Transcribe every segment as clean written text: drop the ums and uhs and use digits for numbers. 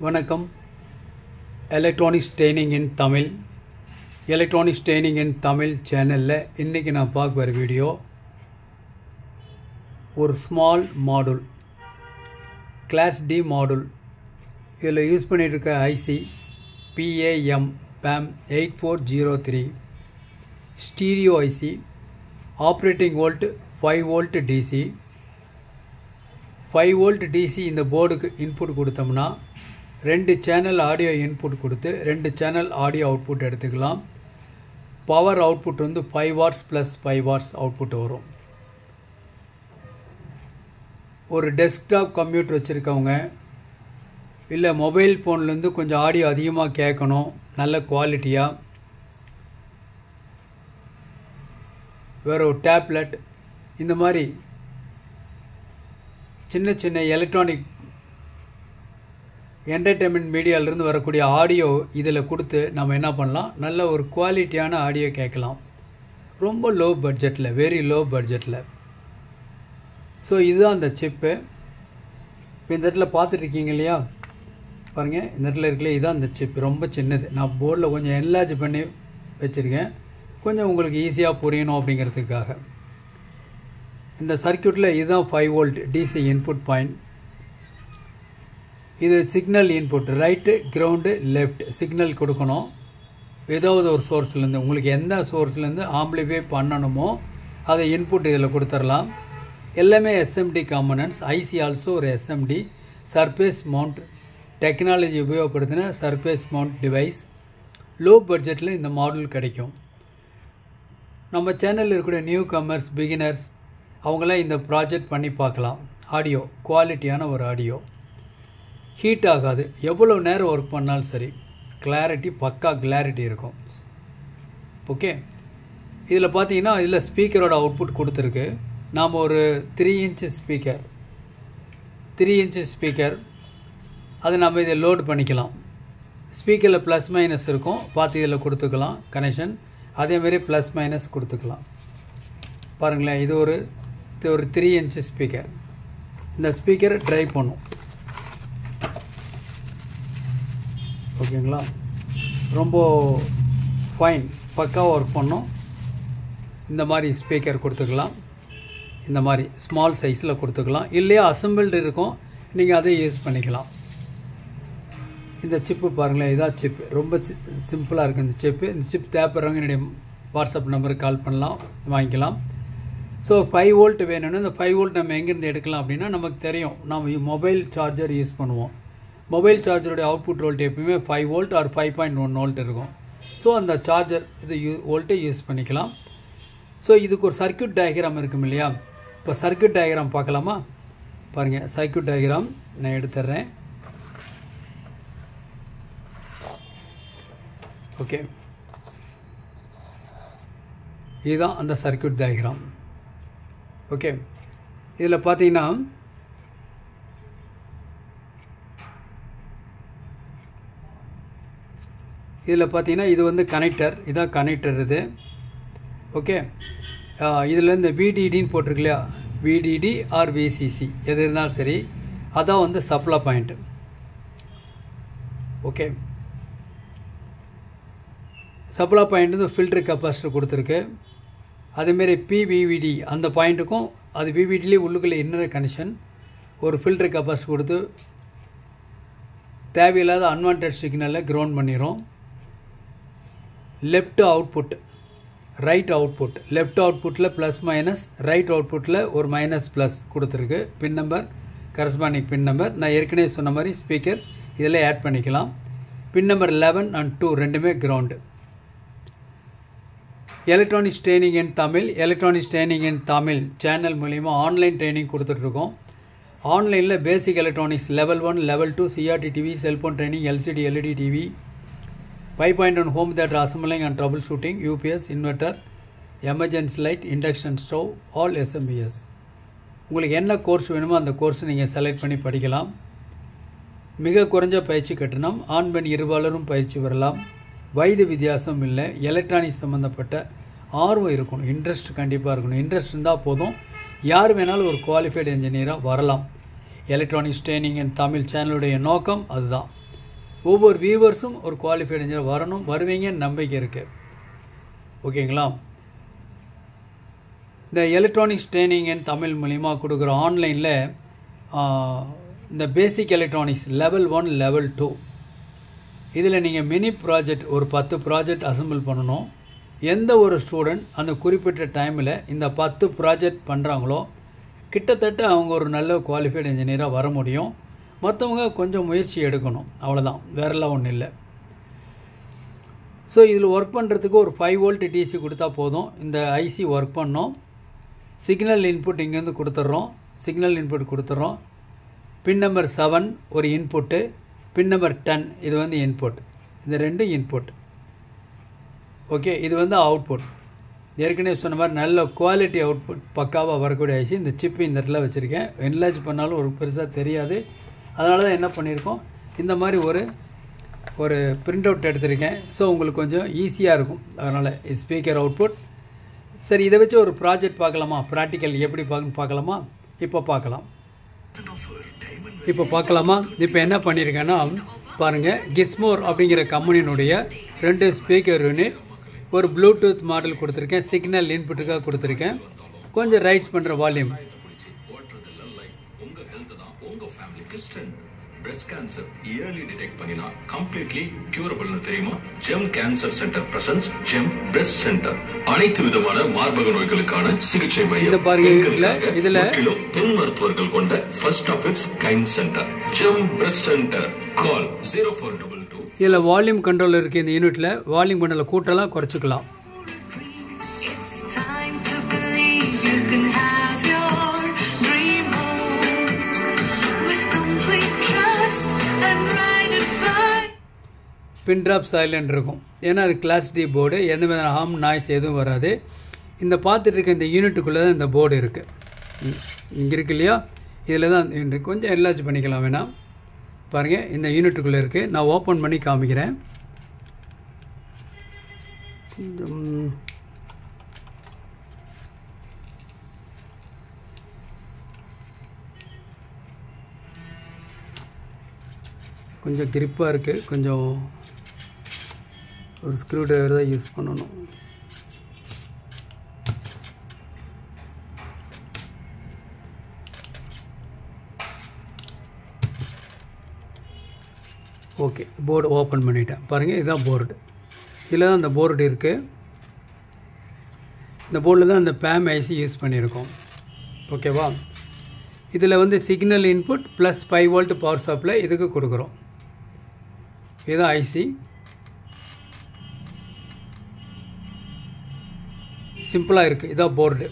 வணக்கம். Electronics training இன் தமிழ் சேனலில் இன்றைக்கி நான் பார்க்க வர வீடியோ ஒரு small module class D module. இதில் யூஸ் பண்ணிகிட்ருக்க IC PAM 8403 stereo IC. Operating volt 5 volt DC. 5 volt DC இந்த போர்டுக்கு இன்புட் கொடுத்தோம்னா 2 சேனல் ஆடியோ இன்புட் கொடுத்து 2 சேனல் ஆடியோ அவுட்புட் எடுத்துக்கலாம். பவர் அவுட்புட் வந்து 5 வாட்ஸ் ப்ளஸ் 5 வாட்ஸ் அவுட்புட் வரும். ஒரு டெஸ்க்டாப் கம்ப்யூட்டர் வச்சுருக்கவங்க இல்லை மொபைல் ஃபோன்லேருந்து கொஞ்சம் ஆடியோ அதிகமாக கேட்கணும், நல்ல குவாலிட்டியாக, வேறு ஒரு டேப்லெட், இந்த மாதிரி சின்ன சின்ன எலக்ட்ரானிக் என்டர்டெயின்மெண்ட் மீடியாவிலேருந்து வரக்கூடிய ஆடியோ இதில் கொடுத்து நம்ம என்ன பண்ணலாம், நல்ல ஒரு குவாலிட்டியான ஆடியோ கேட்கலாம். ரொம்ப லோ பட்ஜெட்டில், வெரி லோ பட்ஜெட்டில். ஸோ இதுதான் அந்த சிப்பு. இப்போ இந்த இடத்துல பார்த்துட்ருக்கீங்க இல்லையா, பாருங்கள், இந்த இடத்துல இருக்குல்லையே, இதுதான் அந்த சிப்பு. ரொம்ப சின்னது. நான் போர்டில் கொஞ்சம் என்லார்ஜ் பண்ணி வச்சுருக்கேன், கொஞ்சம் உங்களுக்கு ஈஸியாக புரியணும் அப்படிங்கிறதுக்காக. இந்த சர்க்யூட்டில் இதுதான் 5 வோல்ட் DC இன்புட் பாயிண்ட். இது signal input, right, ground, left signal கொடுக்கணும். ஏதாவது ஒரு சோர்ஸ்லேருந்து, உங்களுக்கு எந்த சோர்ஸ்லேருந்து ஆம்பிளிஃபை பண்ணணுமோ அதை இன்புட் இதில் கொடுத்துடலாம். எல்லாமே SMD காம்பனன்ட்ஸ். ஐசி ஆல்சோ ஒரு SMD, சர்ஃபேஸ் மவுண்ட் டெக்னாலஜி உபயோகப்படுத்தின சர்ஃபேஸ் மவுண்ட் டிவைஸ். லோ பட்ஜெட்டில் இந்த மாடல் கிடைக்கும். நம்ம சேனலில் இருக்கக்கூடிய நியூ கமர்ஸ், பிகினர்ஸ் அவங்களாம் இந்த ப்ராஜெக்ட் பண்ணி பார்க்கலாம். ஆடியோ குவாலிட்டியான ஒரு ஆடியோ, ஹீட் ஆகாது, எவ்வளோ நேரம் ஒர்க் பண்ணாலும் சரி, கிளாரிட்டி, பக்கா கிளாரிட்டி இருக்கும். ஓகே, இதில் பார்த்தீங்கன்னா இதில் ஸ்பீக்கரோட அவுட்புட் கொடுத்துருக்கு. நாம் ஒரு 3 இன்ச் ஸ்பீக்கர் அதை நம்ம இதை லோட் பண்ணிக்கலாம். ஸ்பீக்கரில் ப்ளஸ் மைனஸ் இருக்கும், பார்த்து இதில் கொடுத்துக்கலாம் கனெக்ஷன். அதேமாரி ப்ளஸ் மைனஸ் கொடுத்துக்கலாம். பாருங்களேன், இது ஒரு 3 இன்ச் ஸ்பீக்கர். இந்த ஸ்பீக்கரை ட்ரைவ் பண்ணும். ஓகேங்களா, ரொம்ப ஃபைன், பக்காவாக ஒர்க் பண்ணும். இந்த மாதிரி ஸ்பீக்கர் கொடுத்துக்கலாம். இந்த மாதிரி ஸ்மால் சைஸில் கொடுத்துக்கலாம். இல்லையா அசம்பிள்டு இருக்கும், நீங்கள் அதை யூஸ் பண்ணிக்கலாம். இந்த சிப்பு பாருங்களேன், இதான் சிப்பு. ரொம்ப சிம்பிளாக இருக்குது இந்த சிப்பு. இந்த சிப் தேவைப்படுறவங்க என்னுடைய வாட்ஸ்அப் நம்பருக்கு கால் பண்ணலாம், வாங்கிக்கலாம். ஸோ 5 வோல்ட் வேணும்னா இந்த 5 வோல்ட் நம்ம எங்கேருந்து எடுக்கலாம் அப்படின்னா, நமக்கு தெரியும், நம்ம மொபைல் சார்ஜர் யூஸ் பண்ணுவோம். மொபைல் சார்ஜருடைய அவுட்புட் வோல்ட் எப்பயுமே 5 வோல்ட் ஆர் 5.1 வோல்ட் இருக்கும். ஸோ அந்த சார்ஜர் இது வோல்ட்டை யூஸ் பண்ணிக்கலாம். ஸோ இதுக்கு ஒரு சர்க்யூட் டயக்ராம் இருக்கும் இல்லையா, இப்போ சர்க்யூட் டயக்ராம் பார்க்கலாமா? பாருங்கள், சர்க்யூட் டயக்ராம் நான் எடுத்துடுறேன். ஓகே, இதுதான் அந்த சர்க்யூட் டயக்ராம். ஓகே, இதில் பார்த்தீங்கன்னா இது வந்து கனெக்டர். இதான் கனெக்டர் இது. ஓகே, இதில் இந்த VDDன்னு போட்டிருக்கு இல்லையா, VDD ஆர் VCC எது இருந்தாலும் சரி, அதான் வந்து supply point. Okay, supply point வந்து ஃபில்டர் கெப்பாசிட்டர் கொடுத்துருக்கு. அதேமாரி PVVD அந்த பாயிண்ட்டுக்கும், அது VVDலேயே உள்ளுக்குள்ளே இன்னர் கனெக்ஷன், ஒரு ஃபில்டர் கெப்பாசிட்டர் கொடுத்து தேவையில்லாத அன்வான்ட் சிக்னலில் கிரவுண்ட் பண்ணிடும். Left output, right output. Left அவுட்புட்டில் ப்ளஸ் மைனஸ், ரைட் அவுட்புட்டில் ஒரு மைனஸ் ப்ளஸ் கொடுத்துருக்கு. பின் நம்பர், கரஸ்பாண்டிங் பின் நம்பர். நான் ஏற்கனவே சொன்ன மாதிரி ஸ்பீக்கர் இதில் ஆட் பண்ணிக்கலாம். பின் நம்பர் 11 and 2 ரெண்டுமே கிரவுண்டு. எலக்ட்ரானிக்ஸ் ட்ரைனிங் இன் தமிழ் சேனல் மூலிமா ஆன்லைன் ட்ரைனிங் கொடுத்துட்ருக்கோம். ஆன்லைனில் பேசிக் electronics level 1, level 2, CRT TV, cellphone training, LCD LED TV, 5.1 home theatre assembling and trouble shooting, UPS, inverter, emergency light, induction stove, all SMBS. உங்களுக்கு என்ன course வேணுமோ அந்த course நீங்கள் select பண்ணி படிக்கலாம். மிக குறைஞ்ச பயிற்சி கட்டணம். ஆண் பெண் இருபாலரும் பயிற்சி பெறலாம். வயது வித்தியாசம் இல்லை. எலக்ட்ரானிக்ஸ் சம்மந்தப்பட்ட ஆர்வம் இருக்கணும், இன்ட்ரெஸ்ட் கண்டிப்பாக இருக்கணும். இன்ட்ரெஸ்ட் இருந்தால் போதும், யார் வேணாலும் ஒரு குவாலிஃபைடு என்ஜினியராக வரலாம். எலக்ட்ரானிக்ஸ் ட்ரைனிங் இன் தமிழ் சேனலுடைய நோக்கம் அதுதான். ஒவ்வொரு வியூவர்ஸும் ஒரு குவாலிஃபைடு இன்ஜினியர் வருவீங்கன்னு நம்பிக்கை இருக்குது. ஓகேங்களா? இந்த எலக்ட்ரானிக்ஸ் ட்ரைனிங் அண்ட் தமிழ் மூலிமா கொடுக்குற ஆன்லைனில் இந்த பேசிக் எலக்ட்ரானிக்ஸ் லெவல் 1 லெவல் 2 இதில் நீங்கள் மினி ப்ராஜெக்ட் ஒரு 10 ப்ராஜெக்ட் அசம்பிள் பண்ணணும். எந்த ஒரு ஸ்டூடெண்ட் அந்த குறிப்பிட்ட டைமில் இந்த 10 ப்ராஜெக்ட் பண்ணுறாங்களோ கிட்டத்தட்ட அவங்க ஒரு நல்ல குவாலிஃபைடு இன்ஜினியராக வர முடியும். மற்றவங்க கொஞ்சம் முயற்சி எடுக்கணும், அவ்வளோதான், வேறெல்லாம் ஒன்றும் இல்லை. ஸோ இதில் ஒர்க் பண்ணுறதுக்கு ஒரு 5 வோல்ட் டிசி கொடுத்தா போதும். இந்த ஐசி ஒர்க் பண்ணோம். சிக்னல் இன்புட் இங்கேருந்து கொடுத்துட்றோம். சிக்னல் இன்புட் கொடுத்துட்றோம். பின் நம்பர் 7 ஒரு இன்புட்டு, பின் நம்பர் 10 இது வந்து இன்புட். இந்த 2 இன்புட். ஓகே, இது வந்து அவுட்புட். ஏற்கனவே சொன்ன மாதிரி நல்ல குவாலிட்டி அவுட்புட் பக்காவாக வரக்கூடிய ஐசி. இந்த சிப்பு இந்த இடத்துல வச்சுருக்கேன். என்லார்ஜ் பண்ணாலும் ஒரு பெருசாக தெரியாது. அதனால தான் என்ன பண்ணியிருக்கோம், இந்த மாதிரி ஒரு பிரிண்ட் அவுட் எடுத்திருக்கேன். ஸோ உங்களுக்கு கொஞ்சம் ஈஸியாக இருக்கும். அதனால் ஸ்பீக்கர் அவுட்புட். சரி, இதை வச்சு ஒரு ப்ராஜெக்ட் பார்க்கலாமா? ப்ராக்டிக்கல் எப்படி பார்க்கலாமா? இப்போ பார்க்கலாமா? இப்போ என்ன பண்ணியிருக்கேன்னா பாருங்கள், கிஸ்மோர் அப்படிங்கிற கம்பெனியினுடைய 2 ஸ்பீக்கர் யூனிட், ஒரு ப்ளூடூத் மாடல் கொடுத்துருக்கேன். சிக்னல் இன்புட்டுக்காக கொடுத்துருக்கேன். கொஞ்சம் ரைட்ஸ் பண்ணுற volume. breast cancer yearly detect பண்ணா completely curable னு தெரியுமா? Gem cancer centre presents Gem breast centre. அனைத்து விதமான மார்பக நோய்களுக்கான சிகிச்சை மையம். இதுல பெண் மருத்துவர்கள் கொண்ட first of its kind center Gem breast Centre. Call 0422. இதுல வால்யூம் கண்ட்ரோல் இருக்கு. இந்த யூனிட்ல வால்யூம் கண்ட்ரோல் கூட்டலாம் குறைச்சிக்கலாம். பின் ட்ராப் சைலண்ட் இருக்கும். ஏன்னா அது கிளாஸ் டி போர்டு. எந்த விதமான ஹார்ம் நாய்ஸ் எதுவும் வராது. இந்த பார்த்துட்டு இருக்க இந்த யூனிட்டுக்குள்ளே தான் இந்த போர்டு இருக்குது. இங்கே இருக்கு இல்லையா? இதில் தான் கொஞ்சம் என்லார்ஜ் பண்ணிக்கலாம் வேணாம். பாருங்கள், இந்த யூனிட்டுக்குள்ளே இருக்குது. நான் ஓப்பன் பண்ணி காமிக்கிறேன். கொஞ்சம் கிரிப்பாக இருக்குது. கொஞ்சம் ஒரு ஸ்க்ரூ டிரைவர் தான் யூஸ் பண்ணணும். ஓகே, போர்டு ஓப்பன் பண்ணிட்டேன். பாருங்கள், இதுதான் போர்டு. இதில் தான் அந்த போர்டு இருக்குது. இந்த போர்டில் தான் அந்த பேம் ஐசி யூஸ் பண்ணியிருக்கோம். ஓகேவா? இதில் வந்து signal input plus 5 volt power supply இதுக்கு கொடுக்குறோம். இதுதான் ஐசி. சிம்பிளாக இருக்குது. இதான் போர்டு.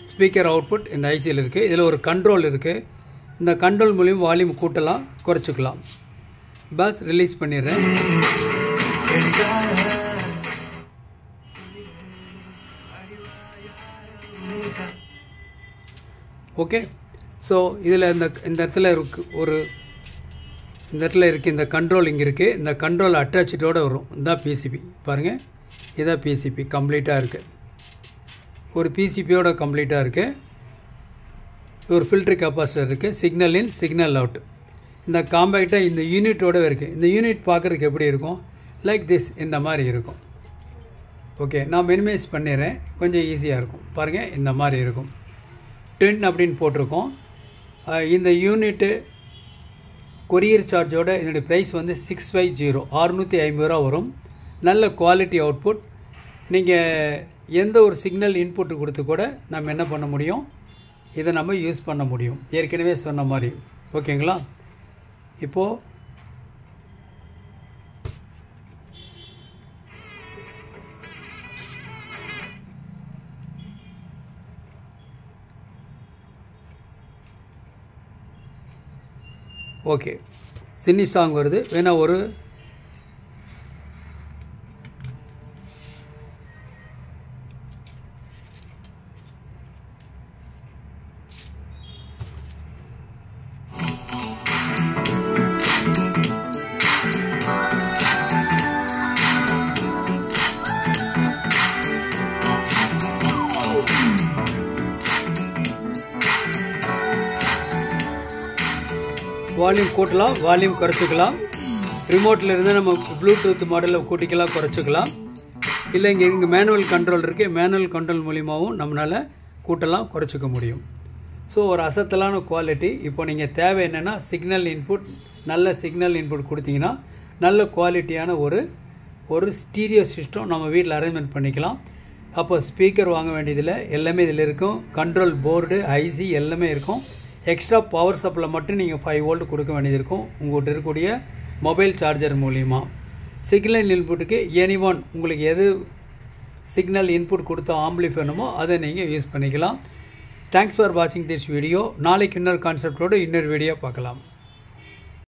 ஸ்பீக்கர் அவுட்புட் இந்த ஐசியில் இருக்குது. இதில் ஒரு கண்ட்ரோல் இருக்குது. இந்த கண்ட்ரோல் மூலியம் வால்யூம் கூட்டலாம் குறைச்சிக்கலாம். பஸ் ரிலீஸ் பண்ணிடுறேன். ஓகே, ஸோ இதில் இந்த இடத்துல இந்த இடத்துல இருக்குது இந்த கண்ட்ரோல். இங்கே இருக்குது. இந்த கண்ட்ரோல் அட்டாச்சோடு வரும். இதுதான் பிசிபி. பாருங்கள், இதுதான் பிசிபி கம்ப்ளீட்டாக இருக்குது. ஒரு பிசிபியோட கம்ப்ளீட்டாக இருக்குது. ஒரு ஃபில்ட்ரு கெப்பாசிட்டர் இருக்குது. சிக்னல் இன் சிக்னல் அவுட். இந்த காம்பேக்டாக இந்த யூனிட்டோட இருக்குது. இந்த யூனிட் பார்க்குறதுக்கு எப்படி இருக்கும்? லைக் திஸ், இந்த மாதிரி இருக்கும். ஓகே, நான் மினிமைஸ் பண்ணிடுறேன். கொஞ்சம் ஈஸியாக இருக்கும். பாருங்கள், இந்த மாதிரி இருக்கும். 10 அப்படின்னு போட்டிருக்கோம். இந்த யூனிட்டு கொரியர் சார்ஜோட இதனுடைய ப்ரைஸ் வந்து 650 650 ரூபா வரும். நல்ல குவாலிட்டி அவுட்புட். நீங்கள் எந்த ஒரு சிக்னல் இன்புட்டு கொடுத்து கூட நம்ம என்ன பண்ண முடியும், இதை நம்ம யூஸ் பண்ண முடியும். ஏற்கனவே சொன்ன மாதிரி. ஓகேங்களா? இப்போது ஓகே, சின்னி சாங் வருது. வேணா ஒரு வால்யூம் கூட்டலாம், வால்யூம் குறைச்சிக்கலாம். ரிமோட்டில் இருந்து நம்ம ப்ளூடூத் மாடலில் கூட்டிக்கலாம், குறைச்சிக்கலாம். இல்லை இங்கே மேனுவல் கண்ட்ரோல் இருக்குது, மேனுவல் கண்ட்ரோல் மூலிமாவும் நம்மளால் கூட்டலாம், குறைச்சிக்க முடியும். ஸோ ஒரு அசத்தலான குவாலிட்டி. இப்போ நீங்கள் தேவை என்னென்னா சிக்னல் இன்புட், நல்ல சிக்னல் இன்புட் கொடுத்தீங்கன்னா நல்ல குவாலிட்டியான ஒரு ஸ்டீரியோ சிஸ்டம் நம்ம வீட்டில் அரேஞ்ச்மெண்ட் பண்ணிக்கலாம். அப்போ ஸ்பீக்கர் வாங்க வேண்டியதில்லை, எல்லாமே இதில் இருக்கும். கண்ட்ரோல் போர்டு, ஐசி எல்லாமே இருக்கும். எக்ஸ்ட்ரா பவர் சப்ளை மட்டும் நீங்கள் 5 வோல்ட் கொடுக்க வேண்டியது இருக்கும் உங்கள்கிட்ட இருக்கக்கூடிய மொபைல் சார்ஜர் மூலிமா. சிக்னல் இன்புட்டுக்கு எனிஒன் உங்களுக்கு எது சிக்னல் இன்புட் கொடுத்த ஆம்பிளிஃபை வேணுமோ அதை நீங்கள் யூஸ் பண்ணிக்கலாம். தேங்க்ஸ் ஃபார் வாட்சிங் திஸ் வீடியோ. நாளைக்கு இன்னொரு கான்செப்டோடு இன்னொரு வீடியோ பார்க்கலாம்.